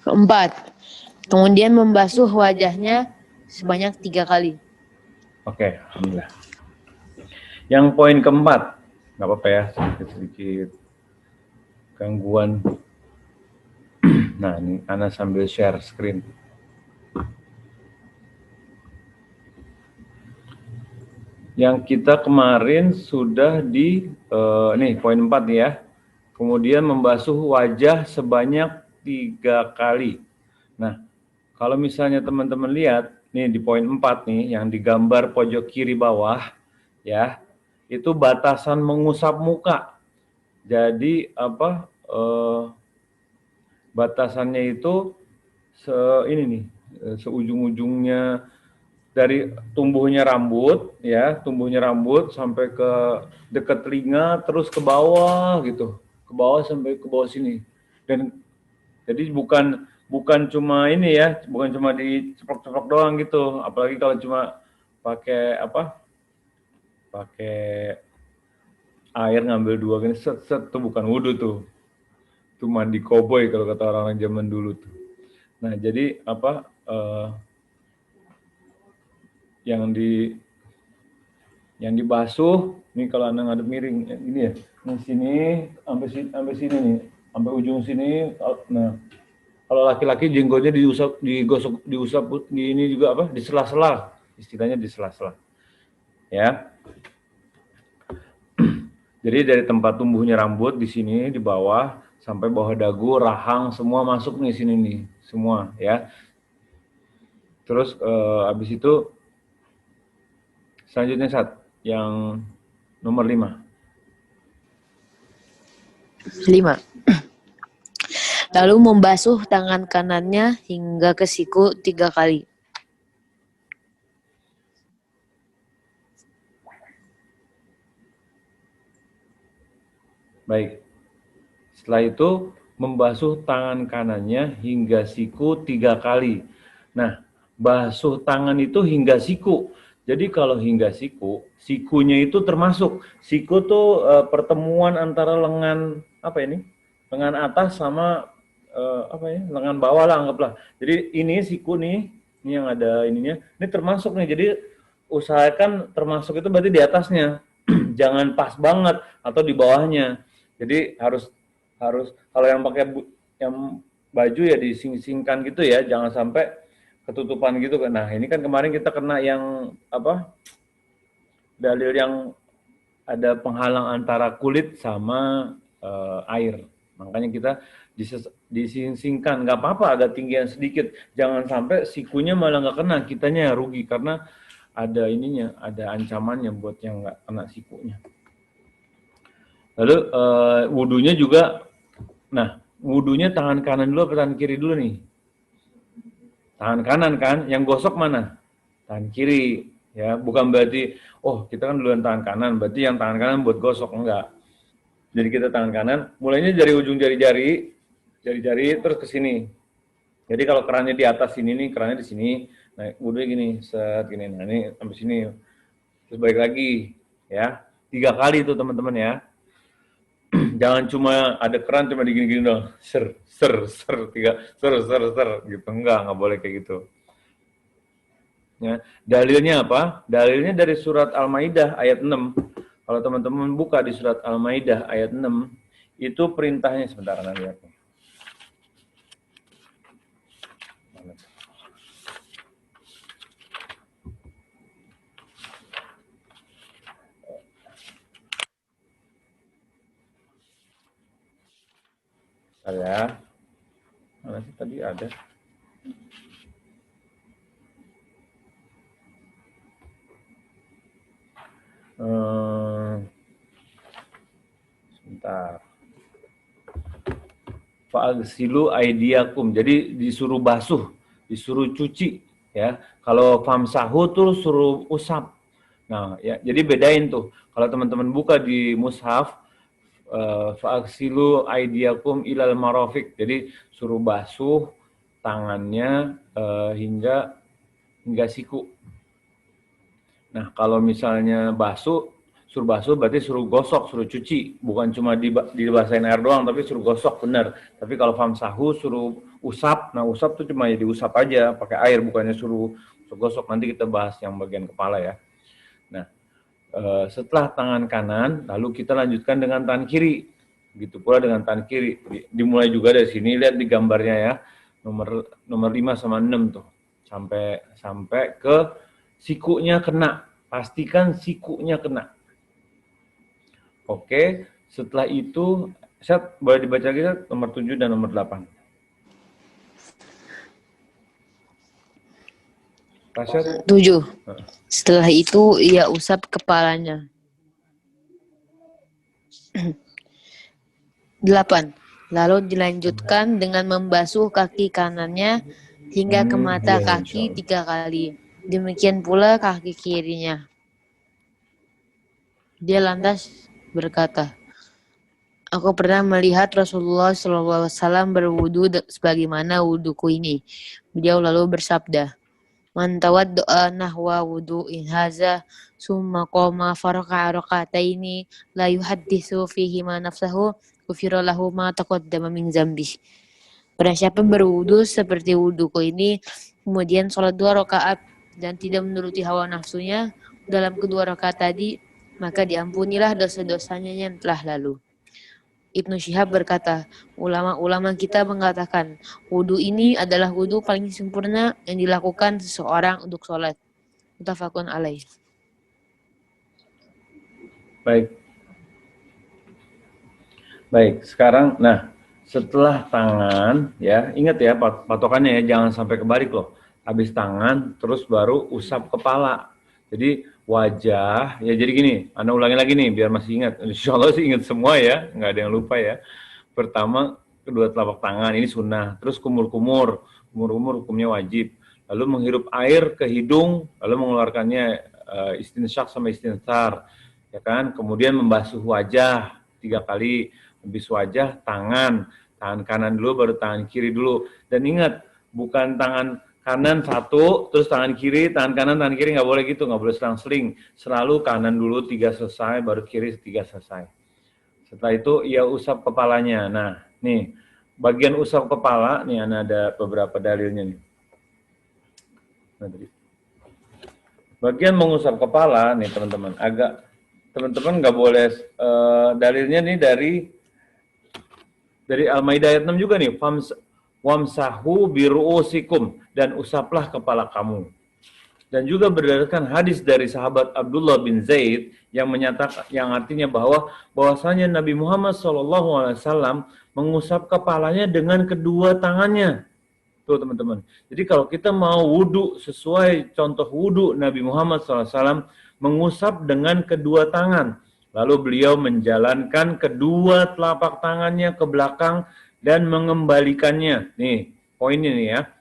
Keempat, kemudian membasuh wajahnya sebanyak 3 kali. Oke, alhamdulillah. Yang poin keempat, nggak apa-apa ya, sedikit gangguan. Nah, ini Ana sambil share screen. Yang kita kemarin sudah di, nih poin 4 nih ya. Kemudian membasuh wajah sebanyak 3 kali. Nah, kalau misalnya teman-teman lihat, nih di poin 4 nih, yang digambar pojok kiri bawah, ya, itu batasan mengusap muka. Jadi apa, batasannya itu ini nih, seujung-ujungnya dari tumbuhnya rambut, ya, tumbuhnya rambut sampai ke dekat telinga, terus ke bawah gitu, ke bawah sampai ke bawah sini. Dan jadi bukan cuma ini ya, bukan cuma diceplok-ceplok doang gitu, apalagi kalau cuma pakai apa, pakai air ngambil 2 gini, set tuh bukan wudhu tuh, itu mandi koboi kalau kata orang-orang zaman dulu tuh. Nah jadi apa, yang dibasuh ini kalau Anda ngadep miring ini ya, di sini sampai sini nih, sampai ujung sini. Nah, kalau laki-laki jenggotnya digosok, diusap di ini juga apa, di sela-sela, istilahnya di sela-sela. Ya. Jadi dari tempat tumbuhnya rambut di sini di bawah sampai bawah dagu, rahang semua masuk nih sini nih, semua ya. Terus habis itu selanjutnya yang nomor 5. 5. Lalu membasuh tangan kanannya hingga ke siku 3 kali. Baik. Setelah itu membasuh tangan kanannya hingga siku 3 kali. Nah, basuh tangan itu hingga siku. Jadi kalau hingga siku, sikunya itu termasuk. Siku tuh pertemuan antara lengan apa ini? Lengan atas sama apa ya? Lengan bawah lah anggaplah. Jadi ini siku nih, ini yang ada ininya. Ini termasuk nih. Jadi usahakan termasuk itu berarti di atasnya. Jangan pas banget atau di bawahnya. Jadi harus kalau yang pakai yang baju ya dising-singkan gitu ya, jangan sampai ketutupan gitu kan. Nah, ini kan kemarin kita kena yang apa? Dalil yang ada penghalang antara kulit sama air. Makanya kita dising-singkan, nggak apa-apa ada tinggian sedikit. Jangan sampai sikunya malah nggak kena, kitanya rugi karena ada ininya, ada ancamannya buat yang nggak kena sikunya. Lalu wudhunya juga, nah wudhunya tangan kanan dulu atau tangan kiri dulu nih? Tangan kanan kan, yang gosok mana? Tangan kiri, ya bukan berarti, oh kita kan duluan tangan kanan, berarti yang tangan kanan buat gosok, enggak. Jadi kita tangan kanan, mulainya dari ujung jari-jari terus ke sini. Jadi kalau kerannya di atas sini nih, kerannya di sini, nah wudhunya gini, set gini, nah ini sampai sini, terus balik lagi, ya 3 kali itu teman-teman ya. Jangan cuma ada keran cuma digini-gini dong, ser gitu, enggak boleh kayak gitu. Ya, dalilnya apa? Dalilnya dari surat Al-Maidah ayat 6. Kalau teman-teman buka di surat Al-Maidah ayat 6, itu perintahnya sebentar nanti lihat. Ya, mana sih tadi ada? Sebentar. Fa'agsilu aidiakum. Jadi disuruh basuh, disuruh cuci ya. Kalau famsahu tuh suruh usap. Nah, ya jadi bedain tuh. Kalau teman-teman buka di mushaf fa'agsilu aidiakum ilal marofik. Jadi suruh basuh tangannya hingga siku. Nah, kalau misalnya basuh Suruh basuh berarti suruh gosok, suruh cuci, bukan cuma dibasahin air doang, tapi suruh gosok, benar. Tapi kalau famsahu suruh usap, nah usap tuh cuma diusap aja pakai air, bukannya suruh gosok. Nanti kita bahas yang bagian kepala ya. Nah, setelah tangan kanan, lalu kita lanjutkan dengan tangan kiri. Begitu pula dengan tangan kiri. Dimulai juga dari sini, lihat di gambarnya ya, nomor 5 sama 6 tuh, sampai ke sikunya kena. Pastikan sikunya kena. Oke, setelah itu, Syed, boleh dibaca lagi nomor 7 dan nomor 8. Syed? 7. Setelah itu ia usap kepalanya. 8. Lalu dilanjutkan dengan membasuh kaki kanannya hingga ke mata kaki 3 kali. Demikian pula kaki kirinya. Dia lantas berkata, aku pernah melihat Rasulullah SAW berwudu sebagaimana wuduku ini. Beliau lalu bersabda, man tawadda'a nahwa wudu'in haza summa qama faraka'a raka'ataini la yuhadditsu fihi ma nafsahu ghufira lahu ma taqaddama min dzambi. Barang siapa berwudu seperti wuduku ini, kemudian sholat 2 rakaat dan tidak menuruti hawa nafsunya dalam kedua rakaat tadi, maka diampunilah dosa-dosanya yang telah lalu. Ibnu Syihab berkata, ulama-ulama kita mengatakan, wudu ini adalah wudu paling sempurna yang dilakukan seseorang untuk sholat. Muttafaqun alaih. Baik, sekarang, nah, setelah tangan, ya, ingat ya patokannya ya, jangan sampai kebalik loh. Habis tangan, terus baru usap kepala. Jadi wajah, ya jadi gini, Anda ulangi lagi nih, biar masih ingat. Insya Allah sih ingat semua ya, nggak ada yang lupa ya. Pertama, kedua telapak tangan, ini sunnah. Terus kumur-kumur hukumnya wajib. Lalu menghirup air ke hidung, lalu mengeluarkannya istinsyak sama istinsar. Ya kan, kemudian membasuh wajah 3 kali, habis wajah, tangan kanan dulu, baru tangan kiri dulu. Dan ingat, bukan tangan kanan 1, terus tangan kanan, tangan kiri, nggak boleh gitu, nggak boleh selang-seling. Selalu kanan dulu 3 selesai, baru kiri 3 selesai. Setelah itu, ia usap kepalanya. Nah, nih, bagian usap kepala, nih ada beberapa dalilnya nih. Bagian mengusap kepala, nih teman-teman, teman-teman nggak boleh, dalilnya nih dari Al-Maidah ayat 6 juga nih, wamsahu biru'usikum, dan usaplah kepala kamu. Dan juga berdasarkan hadis dari sahabat Abdullah bin Zaid yang menyatakan, yang artinya bahwasanya Nabi Muhammad SAW mengusap kepalanya dengan kedua tangannya. Tuh teman-teman. Jadi kalau kita mau wudhu sesuai contoh wudhu Nabi Muhammad SAW, mengusap dengan kedua tangan. Lalu beliau menjalankan kedua telapak tangannya ke belakang dan mengembalikannya. Nih, poin ini ya.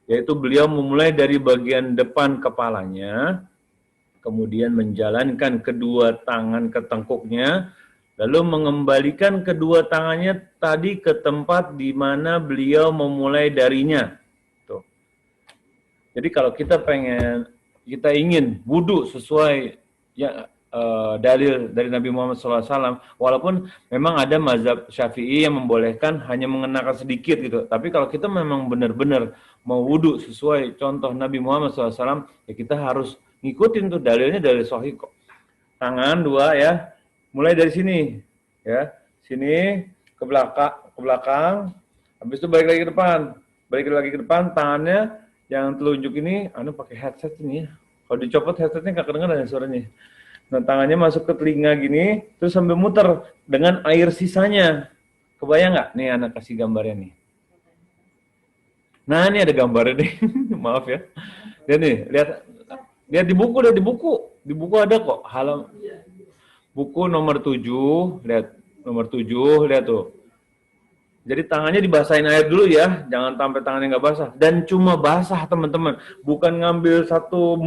Yaitu beliau memulai dari bagian depan kepalanya, kemudian menjalankan kedua tangan ke tengkuknya, lalu mengembalikan kedua tangannya tadi ke tempat di mana beliau memulai darinya. Tuh. Jadi kalau kita ingin wudhu sesuai ya, dalil dari Nabi Muhammad SAW, walaupun memang ada mazhab Syafi'i yang membolehkan hanya mengenakan sedikit gitu, tapi kalau kita memang benar-benar mau wudhu sesuai contoh Nabi Muhammad SAW, ya kita harus ngikutin tuh dalilnya dari Sahih kok. Tangan 2 ya, mulai dari sini ya, sini ke belakang, habis itu balik lagi ke depan, tangannya yang telunjuk ini, pakai headset ini ya, kalau dicopot headsetnya nggak kedengeran suaranya. Nah, tangannya masuk ke telinga gini, terus sambil muter dengan air sisanya. Kebayang nggak? Nih, anak kasih gambarnya nih. Nah, ini ada gambarnya nih. Maaf ya. Dan nih, lihat di buku. Di buku ada kok. Buku nomor 7, lihat tuh. Jadi tangannya dibasahin air dulu ya, jangan sampai tangannya nggak basah. Dan cuma basah teman-teman, bukan ngambil setengah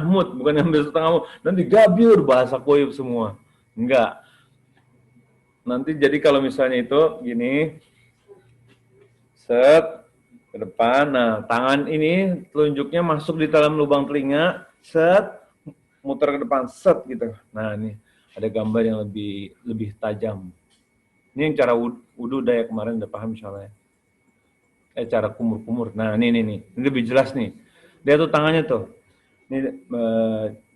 mut, bukan ngambil setengah mut, nanti gabyur bahasa koyub semua. Enggak. Nanti jadi kalau misalnya itu gini, set ke depan, nah tangan ini telunjuknya masuk di dalam lubang telinga, set muter ke depan, set gitu. Nah ini ada gambar yang lebih tajam. Ini yang cara wudhu udah ya kemarin udah paham insyaallah ya. Cara kumur-kumur. Nah ini lebih jelas nih. Dia tuh tangannya tuh. Ini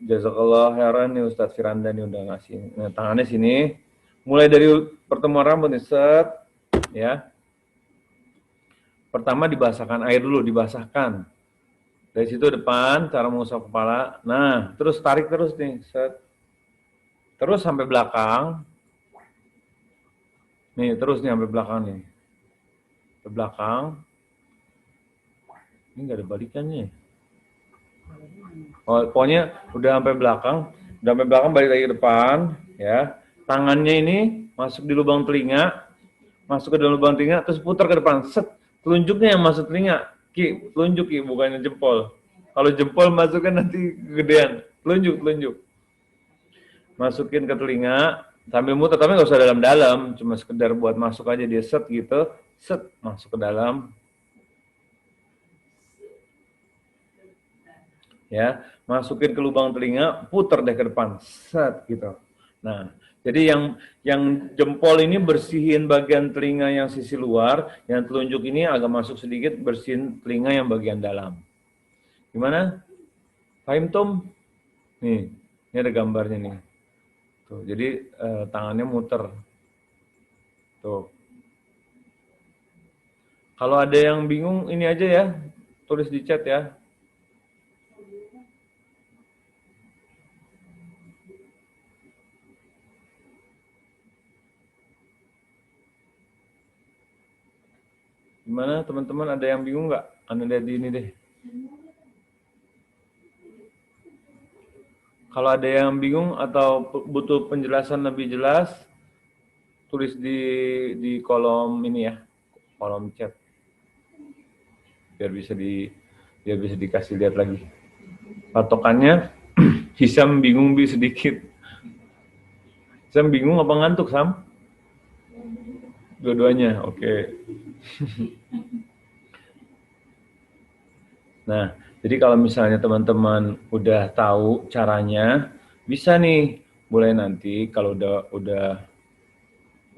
jazakallah khairan nih Ustadz Firanda nih udah ngasih. Nah, tangannya sini. Mulai dari pertemuan rambut nih, set ya. Pertama dibasahkan air dulu, dibasahkan. Dari situ depan, cara mengusap kepala. Nah, terus tarik terus nih, set. Terus sampai belakang. Nih, terus nih sampai belakang nih. Ke belakang. Ini nggak ada balikannya. Oh, pokoknya udah sampai belakang balik lagi ke depan, ya. Tangannya ini masuk di lubang telinga, masuk ke dalam lubang telinga, terus putar ke depan, set. Telunjuknya yang masuk telinga, Ki, telunjuk Ki, bukannya jempol. Kalau jempol masukkan nanti kegedean, telunjuk. Masukin ke telinga, sambil muter, tapi nggak usah dalam-dalam, cuma sekedar buat masuk aja dia set gitu, set masuk ke dalam. Ya, masukin ke lubang telinga, putar deh ke depan, set gitu. Nah, jadi yang jempol ini bersihin bagian telinga yang sisi luar, yang telunjuk ini agak masuk sedikit bersihin telinga yang bagian dalam. Gimana? Fahim Tom? Nih, ini ada gambarnya nih. Tuh, jadi tangannya muter. Tuh. Kalau ada yang bingung, ini aja ya, tulis di chat ya. Gimana teman-teman, ada yang bingung nggak? Anda lihat di ini deh. Kalau ada yang bingung atau butuh penjelasan lebih jelas, tulis di kolom ini ya, kolom chat. Biar bisa dikasih lihat lagi. Patokannya Hisam bingung sedikit. Hisam bingung apa ngantuk, Sam? Dua-duanya, oke. Nah, jadi kalau misalnya teman-teman udah tahu caranya, bisa nih mulai nanti kalau udah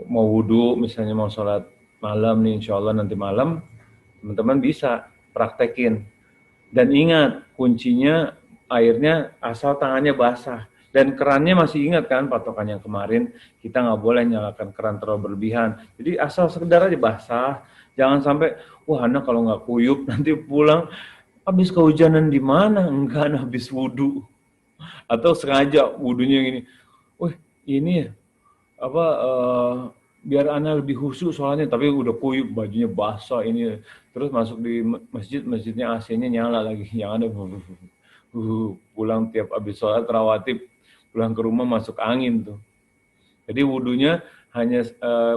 mau wudhu, misalnya mau sholat malam nih, insya Allah nanti malam, teman-teman bisa praktekin. Dan ingat, kuncinya airnya asal tangannya basah. Dan kerannya masih ingat kan patokan yang kemarin, kita nggak boleh nyalakan keran terlalu berlebihan. Jadi asal sekedar aja basah, jangan sampai, wah anak kalau nggak kuyup nanti pulang, habis kehujanan di mana? Enggak, habis wudhu. Atau sengaja wudhunya gini, wah ini ya, apa biar anak lebih khusyuk soalnya, tapi udah kuyup, bajunya basah ini, terus masuk di masjidnya AC-nya nyala lagi, yang ada pulang tiap habis sholat rawatib, pulang ke rumah masuk angin tuh. Jadi wudhunya hanya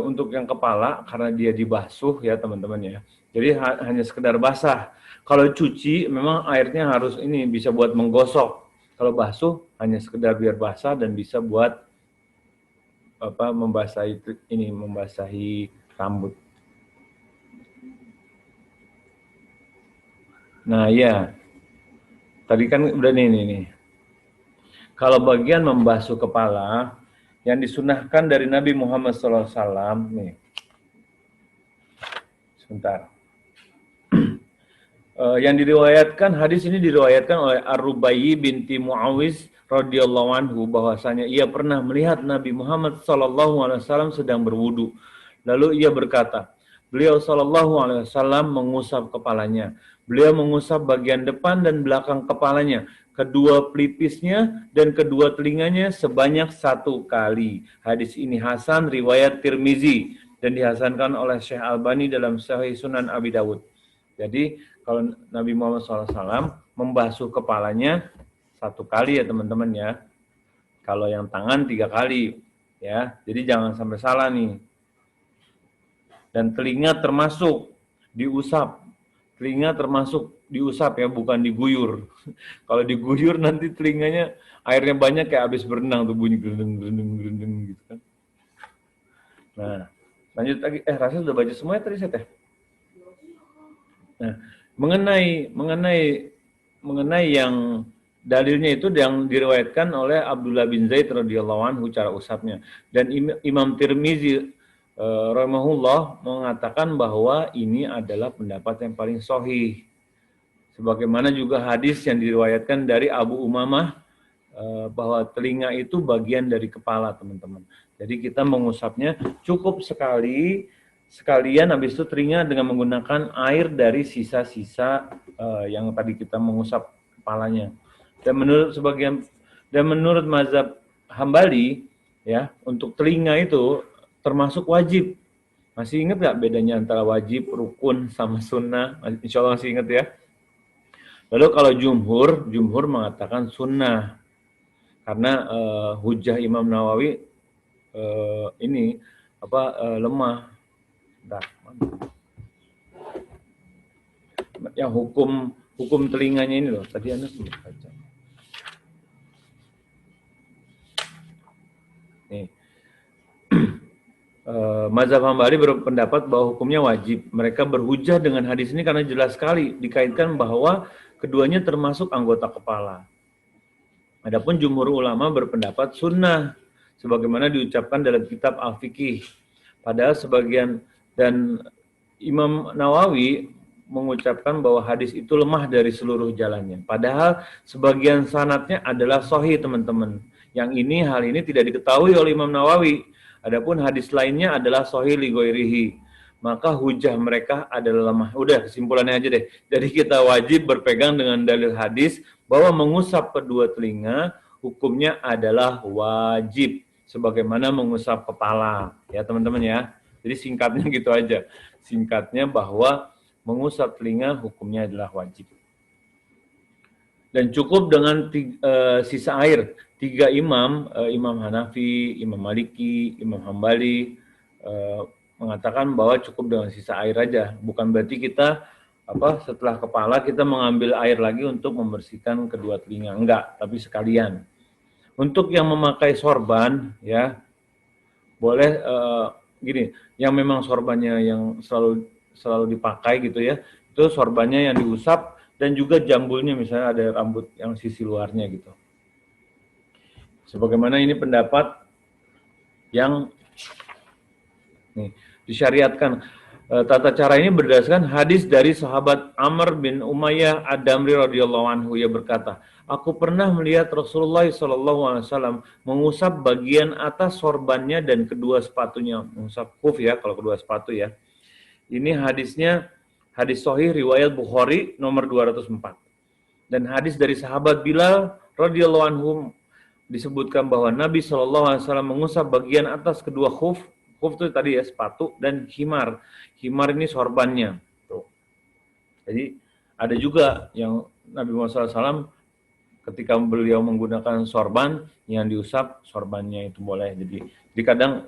untuk yang kepala karena dia dibasuh ya teman-teman ya. Jadi hanya sekedar basah. Kalau cuci memang airnya harus ini bisa buat menggosok. Kalau basuh hanya sekedar biar basah dan bisa buat membasahi rambut. Nah ya, tadi kan udah nih. Kalau bagian membasuh kepala yang disunahkan dari Nabi Muhammad SAW nih. Sebentar. Yang diriwayatkan, hadis ini diriwayatkan oleh Ar-Rubayyi binti Muawiz radhiyallahu anhu bahwasanya ia pernah melihat Nabi Muhammad SAW sedang berwudu. Lalu ia berkata, beliau SAW mengusap kepalanya. Beliau mengusap bagian depan dan belakang kepalanya, kedua pelipisnya dan kedua telinganya sebanyak 1 kali. Hadis ini hasan riwayat Tirmizi dan dihasankan oleh Syekh Albani dalam Sahih Sunan Abi Dawud. Jadi kalau Nabi Muhammad SAW membasuh kepalanya 1 kali ya teman-teman ya. Kalau yang tangan 3 kali ya. Jadi jangan sampai salah nih. Dan telinga termasuk diusap. Telinga termasuk diusap ya, bukan diguyur. Kalau diguyur nanti telinganya airnya banyak kayak habis berenang tuh, bunyi gerendeng gitu kan. Nah, lanjut lagi. Rasul sudah baca semuanya tadi saya teh. Nah, mengenai yang dalilnya itu yang diriwayatkan oleh Abdullah bin Zaid radhiyallahu anhu cara usapnya. Dan Imam Tirmizi rahimahullah mengatakan bahwa ini adalah pendapat yang paling sahih. Sebagaimana juga hadis yang diriwayatkan dari Abu Umamah bahwa telinga itu bagian dari kepala, teman-teman. Jadi kita mengusapnya cukup sekalian habis itu telinga dengan menggunakan air dari sisa-sisa yang tadi kita mengusap kepalanya. Dan menurut mazhab Hambali ya, untuk telinga itu termasuk wajib. Masih ingat nggak bedanya antara wajib, rukun sama sunnah? Insya Allah masih ingat ya. Lalu kalau jumhur mengatakan sunnah karena hujah Imam Nawawi ini lemah. Bentar, yang hukum telinganya ini loh. Tadi Anda sudah baca. Nih. Mazhab Hambali berpendapat bahwa hukumnya wajib. Mereka berhujah dengan hadis ini karena jelas sekali dikaitkan bahwa keduanya termasuk anggota kepala. Adapun jumhur ulama berpendapat sunnah, sebagaimana diucapkan dalam kitab Al-Fiqih. Padahal sebagian dan Imam Nawawi mengucapkan bahwa hadis itu lemah dari seluruh jalannya. Padahal sebagian sanadnya adalah sahih, teman-teman. Hal ini tidak diketahui oleh Imam Nawawi. Adapun hadis lainnya adalah sahih li ghairihi. Maka hujah mereka adalah lemah. Udah, kesimpulannya aja deh. Jadi kita wajib berpegang dengan dalil hadis bahwa mengusap kedua telinga hukumnya adalah wajib. Sebagaimana mengusap kepala. Ya teman-teman ya. Jadi singkatnya gitu aja. Singkatnya bahwa mengusap telinga hukumnya adalah wajib. Dan cukup dengan sisa air. 3 imam, Imam Hanafi, Imam Maliki, Imam Hambali, mengatakan bahwa cukup dengan sisa air aja. Bukan berarti kita setelah kepala kita mengambil air lagi untuk membersihkan kedua telinga. Enggak, tapi sekalian. Untuk yang memakai sorban, ya boleh gini, yang memang sorbannya yang selalu dipakai gitu ya, itu sorbannya yang diusap dan juga jambulnya, misalnya ada rambut yang sisi luarnya gitu. Sebagaimana ini pendapat yang disyariatkan. Tata cara ini berdasarkan hadis dari sahabat Amr bin Umayyah Ad-Damri radhiyallahu anhu. Ia berkata, aku pernah melihat Rasulullah SAW mengusap bagian atas sorbannya dan kedua sepatunya. Mengusap khuf ya, kalau kedua sepatu ya. Ini hadisnya hadis sahih riwayat Bukhari nomor 204. Dan hadis dari sahabat Bilal radhiyallahu anhu disebutkan bahwa Nabi SAW mengusap bagian atas kedua khuf. Khuf itu tadi ya, sepatu, dan khimar. Khimar ini sorbannya. Tuh. Jadi ada juga yang Nabi Muhammad SAW ketika beliau menggunakan sorban, yang diusap sorbannya itu boleh.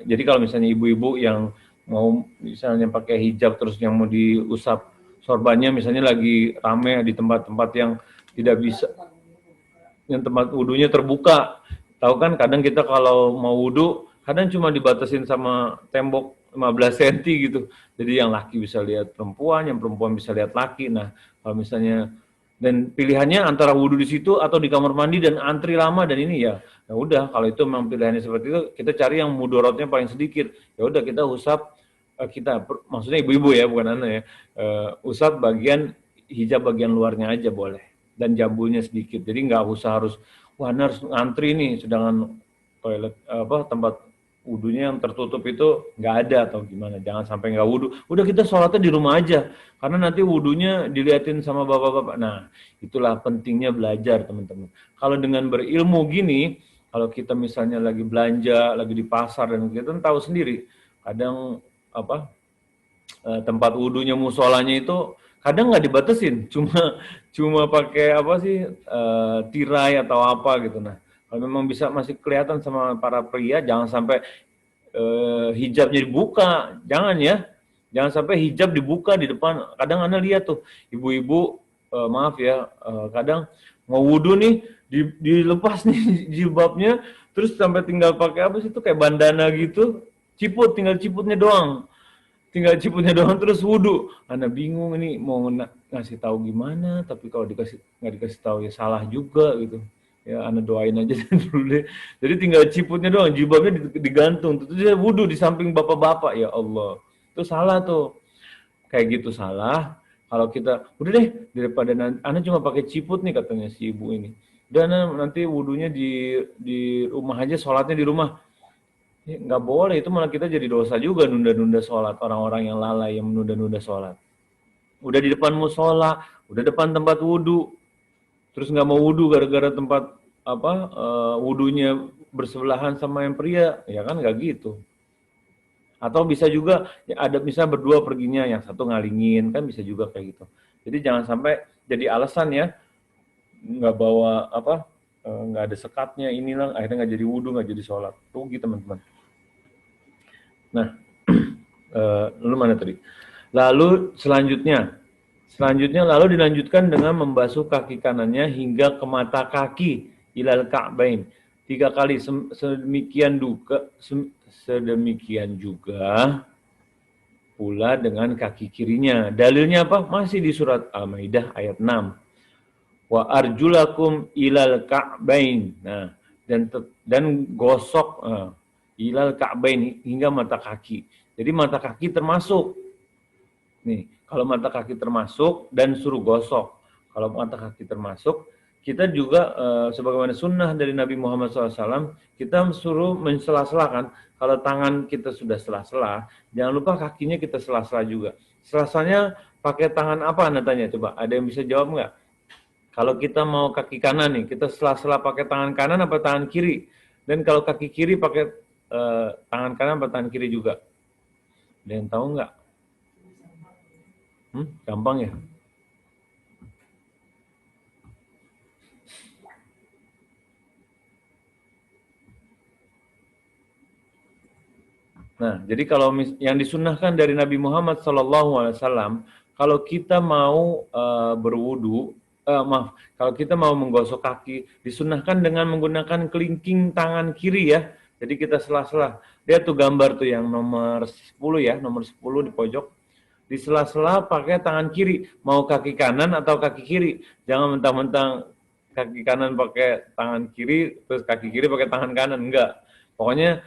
Jadi kalau misalnya ibu-ibu yang mau misalnya pakai hijab terus yang mau diusap sorbannya, misalnya lagi rame di tempat-tempat yang tidak bisa, yang tempat wudhunya terbuka. Tahu kan kadang kita kalau mau wudhu, kadang cuma dibatasin sama tembok 15 cm gitu. Jadi yang laki bisa lihat perempuan, yang perempuan bisa lihat laki. Nah, kalau misalnya, dan pilihannya antara wudhu di situ atau di kamar mandi dan antri lama, dan ini ya udah, kalau itu memang pilihannya seperti itu, kita cari yang mudorotnya paling sedikit. Ya udah, kita usap, maksudnya ibu-ibu ya, bukan anak ya, usap bagian hijab bagian luarnya aja boleh. Dan jambulnya sedikit. Jadi nggak usah harus, wah harus ngantri nih, sedangkan toilet tempat wudhunya yang tertutup itu nggak ada atau gimana. Jangan sampai nggak wudhu. Udah, kita sholatnya di rumah aja. Karena nanti wudhunya diliatin sama bapak-bapak. Nah, itulah pentingnya belajar, teman-teman. Kalau dengan berilmu gini, kalau kita misalnya lagi belanja, lagi di pasar, dan kita tahu sendiri, kadang tempat wudhunya, musolanya itu kadang nggak dibatesin, cuma pakai tirai atau apa gitu. Nah, kalau memang bisa masih kelihatan sama para pria, jangan sampai hijabnya dibuka, jangan ya, jangan sampai hijab dibuka di depan. Kadang Anda lihat tuh ibu-ibu, maaf ya, kadang mau wudhu nih dilepas nih jilbabnya, terus sampai tinggal pakai itu kayak bandana gitu, tinggal ciputnya doang. Terus wudhu. Anda bingung ini mau ngasih tahu gimana, tapi kalau nggak dikasih tahu ya salah juga gitu. Ya, Anda doain aja dulu deh. Jadi tinggal ciputnya doang, jilbabnya digantung. Terus dia wudhu di samping bapak-bapak, ya Allah. Itu salah tuh. Kayak gitu salah. Kalau kita, udah deh, daripada nanti, Anda cuma pakai ciput nih katanya si ibu ini. Dan nanti wudhunya di rumah aja, sholatnya di rumah. Ya, nggak boleh, itu malah kita jadi dosa juga nunda-nunda sholat. Orang-orang yang lalai yang menunda-nunda sholat. Udah di depan musola, udah depan tempat wudhu, terus nggak mau wudhu gara-gara tempat wudhunya bersebelahan sama yang pria, ya kan nggak gitu. Atau bisa juga ya ada bisa berdua perginya, yang satu ngalingin, kan bisa juga kayak gitu. Jadi jangan sampai jadi alasan ya nggak bawa nggak ada sekatnya inilah akhirnya nggak jadi wudhu, nggak jadi sholat. Rugi teman-teman. Nah, lalu mana tadi? Lalu selanjutnya lalu dilanjutkan dengan membasuh kaki kanannya hingga ke mata kaki ilal ka'bain. 3 kali sedemikian juga pula dengan kaki kirinya. Dalilnya apa? Masih di surat Al-Maidah ayat 6. Wa arjulakum ilal ka'bain. Nah, dan gosok ilal ka'bain hingga mata kaki. Jadi mata kaki termasuk. Nih, kalau mata kaki termasuk dan suruh gosok. Kalau mata kaki termasuk, kita juga sebagaimana sunnah dari Nabi Muhammad SAW, kita suruh mensela-sela kan. Kalau tangan kita sudah sela-sela, jangan lupa kakinya kita sela-sela juga. Selasanya pakai tangan apa Anda tanya? Coba, ada yang bisa jawab nggak? Kalau kita mau kaki kanan nih, kita sela-sela pakai tangan kanan apa tangan kiri? Dan kalau kaki kiri pakai tangan kanan apa tangan kiri juga? Ada yang tahu nggak? Gampang ya? Nah, jadi kalau yang disunnahkan dari Nabi Muhammad SAW, kalau kita mau berwudu, kalau kita mau menggosok kaki, disunahkan dengan menggunakan kelingking tangan kiri ya. Jadi kita sela-sela. Dia tuh gambar tuh yang nomor 10 ya, nomor 10 di pojok. Di sela-sela pakai tangan kiri, mau kaki kanan atau kaki kiri. Jangan mentang-mentang kaki kanan pakai tangan kiri, terus kaki kiri pakai tangan kanan, enggak. Pokoknya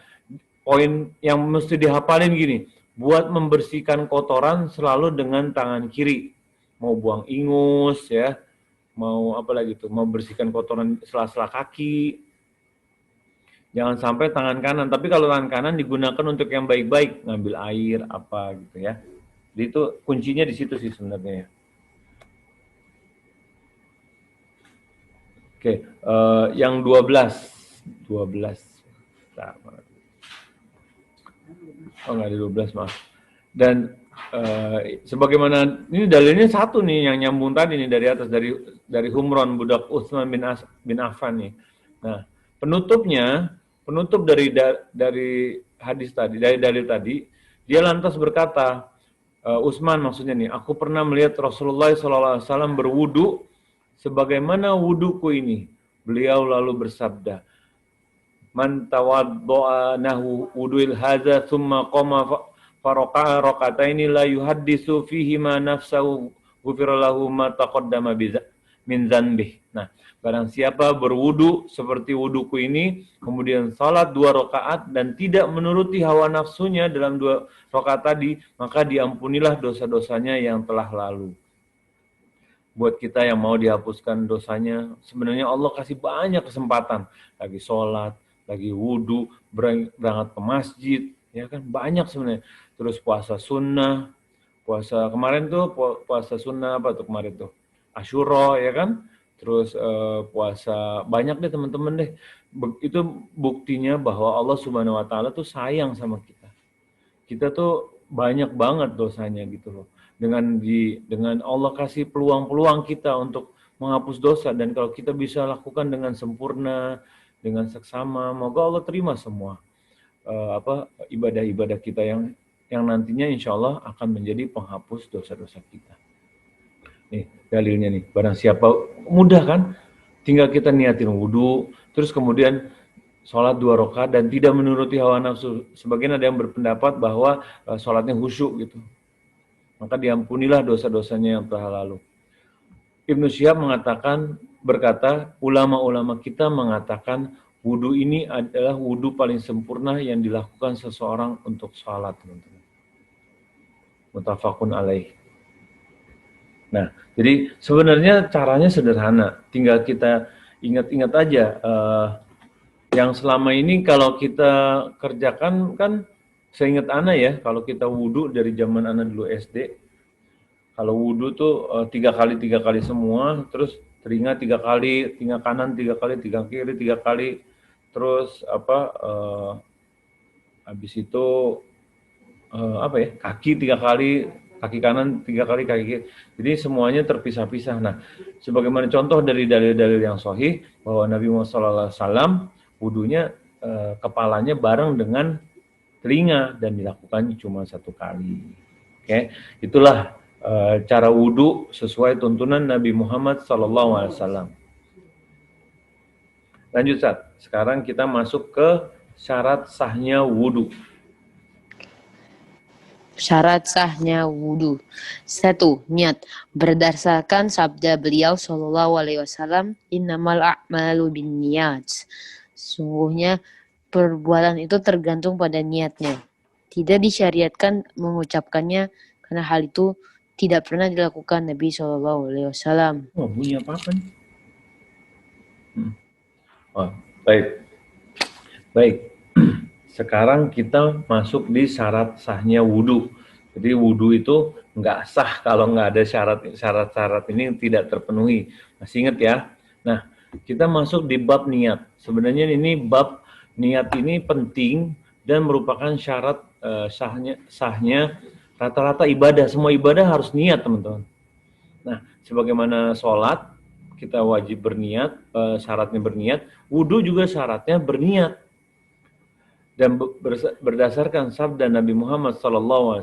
poin yang mesti dihafalin gini, buat membersihkan kotoran selalu dengan tangan kiri. Mau buang ingus ya, mau apa lagi tuh, mau bersihkan kotoran sela-sela kaki. Jangan sampai tangan kanan, tapi kalau tangan kanan digunakan untuk yang baik-baik, ngambil air apa gitu ya. Jadi itu kuncinya di situ sih sebenarnya ya. Oke, yang 12. Nah, oh nggak ada 12 maaf. Dan sebagaimana ini dalilnya satu nih yang nyambung tadi nih dari atas dari Humron budak Utsman bin Affan nih. Nah penutup dari hadis tadi dari dalil tadi dia lantas berkata Utsman maksudnya nih, aku pernah melihat Rasulullah SAW berwudu sebagaimana wuduku ini. Beliau lalu bersabda, man tawaddo'a nahu wudu'il hadza thumma qama faraqa'a raqataini la yuhaddisu fihi ma nafsahu ghufira lahu ma taqaddama min dzanbih. Nah, barang siapa berwudu seperti wuduku ini, kemudian salat 2 rakaat dan tidak menuruti hawa nafsunya dalam 2 rakaat tadi, maka diampunilah dosa-dosanya yang telah lalu. Buat kita yang mau dihapuskan dosanya, sebenarnya Allah kasih banyak kesempatan. Lagi sholat, lagi wudu, berangkat ke masjid, ya kan banyak sebenarnya. Terus puasa sunnah, puasa kemarin tuh puasa sunnah apa tuh kemarin tuh? Asyura ya kan? Terus puasa banyak deh teman-teman deh. Itu buktinya bahwa Allah Subhanahu wa taala tuh sayang sama kita. Kita tuh banyak banget dosanya gitu loh. Dengan Allah kasih peluang-peluang kita untuk menghapus dosa dan kalau kita bisa lakukan dengan sempurna, dengan seksama, moga Allah terima semua ibadah-ibadah kita yang nantinya insya Allah akan menjadi penghapus dosa-dosa kita. Nih dalilnya nih, barang siapa mudah kan, tinggal kita niatin wudhu, terus kemudian sholat 2 rakaat dan tidak menuruti hawa nafsu. Sebagian ada yang berpendapat bahwa sholatnya khusyuk gitu. Maka diampunilah dosa-dosanya yang telah lalu. Ibnu Syihab mengatakan berkata, ulama-ulama kita mengatakan wudhu ini adalah wudhu paling sempurna yang dilakukan seseorang untuk sholat, teman-teman. Muttafaqun alaih. Nah, jadi sebenarnya caranya sederhana. Tinggal kita ingat-ingat aja. Yang selama ini kalau kita kerjakan kan, seingat Ana ya, kalau kita wudhu dari zaman Ana dulu SD, kalau wudhu tuh 3 kali semua, terus telinga 3 kali, telinga kanan 3 kali, telinga kiri 3 kali, terus habis itu kaki 3 kali, kaki kanan 3 kali, kaki kiri. Jadi semuanya terpisah-pisah. Nah, sebagaimana contoh dari dalil-dalil yang sahih bahwa Nabi Muhammad SAW wudhunya kepalanya bareng dengan telinga dan dilakukan cuma 1 kali. Oke, itulah cara wudhu sesuai tuntunan Nabi Muhammad SAW. Lanjut, Sat. Sekarang kita masuk ke syarat sahnya wudhu. Syarat sahnya wudhu. 1. Niat. Berdasarkan sabda beliau Shallallahu Alaihi Wasallam, Innamal a'malu binniyat. Sungguhnya perbuatan itu tergantung pada niatnya. Tidak disyariatkan mengucapkannya karena hal itu tidak pernah dilakukan Nabi Shallallahu Alaihi Wasallam. Oh, bunyi apa nih? Oh, baik. Sekarang kita masuk di syarat sahnya wudhu. Jadi wudhu itu nggak sah kalau nggak ada syarat-syarat ini tidak terpenuhi. Masih ingat ya? Nah, kita masuk di bab niat. Sebenarnya ini bab niat ini penting dan merupakan syarat sahnya rata-rata ibadah. Semua ibadah harus niat, teman-teman. Nah, sebagaimana sholat, kita wajib berniat, syaratnya berniat. Wudhu juga syaratnya berniat. Dan berdasarkan sabda Nabi Muhammad SAW,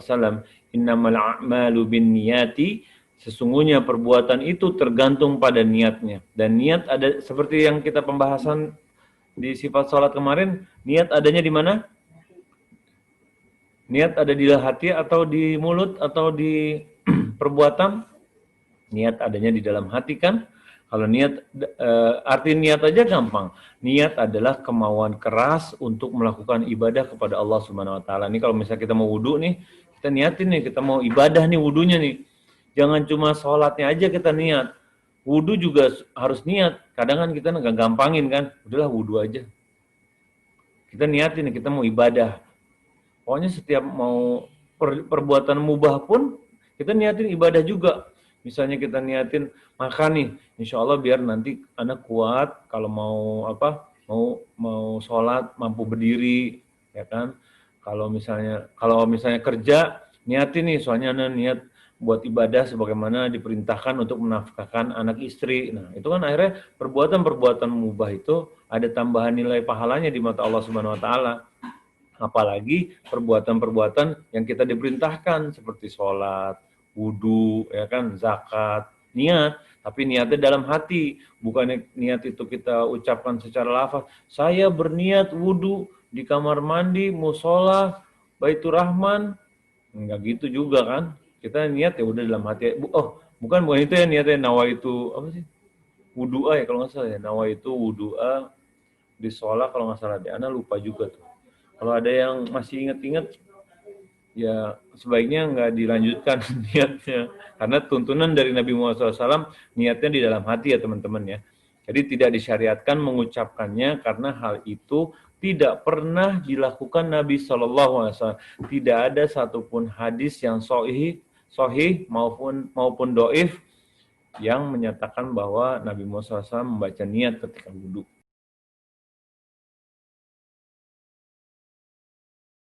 innamal a'malu binniyati, sesungguhnya perbuatan itu tergantung pada niatnya. Dan niat ada seperti yang kita pembahasan di sifat sholat kemarin, niat adanya di mana? Niat ada di hati atau di mulut atau di perbuatan? Niat adanya di dalam hati kan? Kalau niat, arti niat aja gampang. Niat adalah kemauan keras untuk melakukan ibadah kepada Allah Subhanahu Wa Taala. Ini kalau misalnya kita mau wudhu nih, kita niatin nih, kita mau ibadah nih wudhunya nih. Jangan cuma sholatnya aja kita niat. Wudhu juga harus niat. Kadang kan kita nggak gampangin kan, udahlah wudhu aja. Kita niatin nih, kita mau ibadah. Pokoknya setiap mau perbuatan mubah pun, kita niatin ibadah juga. Misalnya kita niatin makan nih, insya Allah biar nanti anak kuat kalau mau mau sholat mampu berdiri, ya kan? Kalau misalnya kerja niatin nih, soalnya anak niat buat ibadah sebagaimana diperintahkan untuk menafkahkan anak istri. Nah, itu kan akhirnya perbuatan-perbuatan mubah itu ada tambahan nilai pahalanya di mata Allah Subhanahu Wa Taala. Apalagi perbuatan-perbuatan yang kita diperintahkan seperti sholat, wudhu, ya kan, zakat, niat, tapi niatnya dalam hati, bukan niat itu kita ucapkan secara lafaz. Saya berniat wudhu di kamar mandi, musola, Baitur Rahman, enggak gitu juga kan? Kita niat ya udah dalam hati. Oh, bukan itu ya niatnya nawaitu apa sih? Wudhu'a ya kalau nggak salah ya, nawaitu wudhu'a di sholat kalau nggak salah deh. Ana lupa juga tuh. Kalau ada yang masih ingat-ingat, ya sebaiknya nggak dilanjutkan niatnya. Karena tuntunan dari Nabi Muhammad SAW, niatnya di dalam hati ya teman-teman ya. Jadi tidak disyariatkan mengucapkannya karena hal itu tidak pernah dilakukan Nabi SAW. Tidak ada satupun hadis yang sahih maupun doif yang menyatakan bahwa Nabi Muhammad SAW membaca niat ketika wudhu.